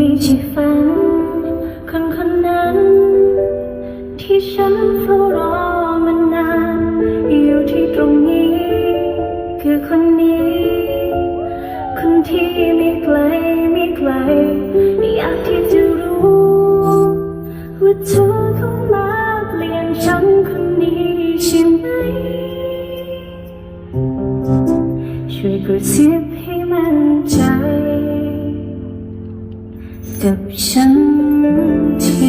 มีที่ฝันคนคนนั้นที่ฉันเฝ้ารอมานานอยู่ที่ตรงนี้คือคนนี้คนที่ไม่ไกลไม่ไกลอยากที่จะรู้ว่าเธอเข้ามาเปลี่ยนฉันคนนี้ใช่ไหมช่วยกระซิบให้มั่นใจกับฉันที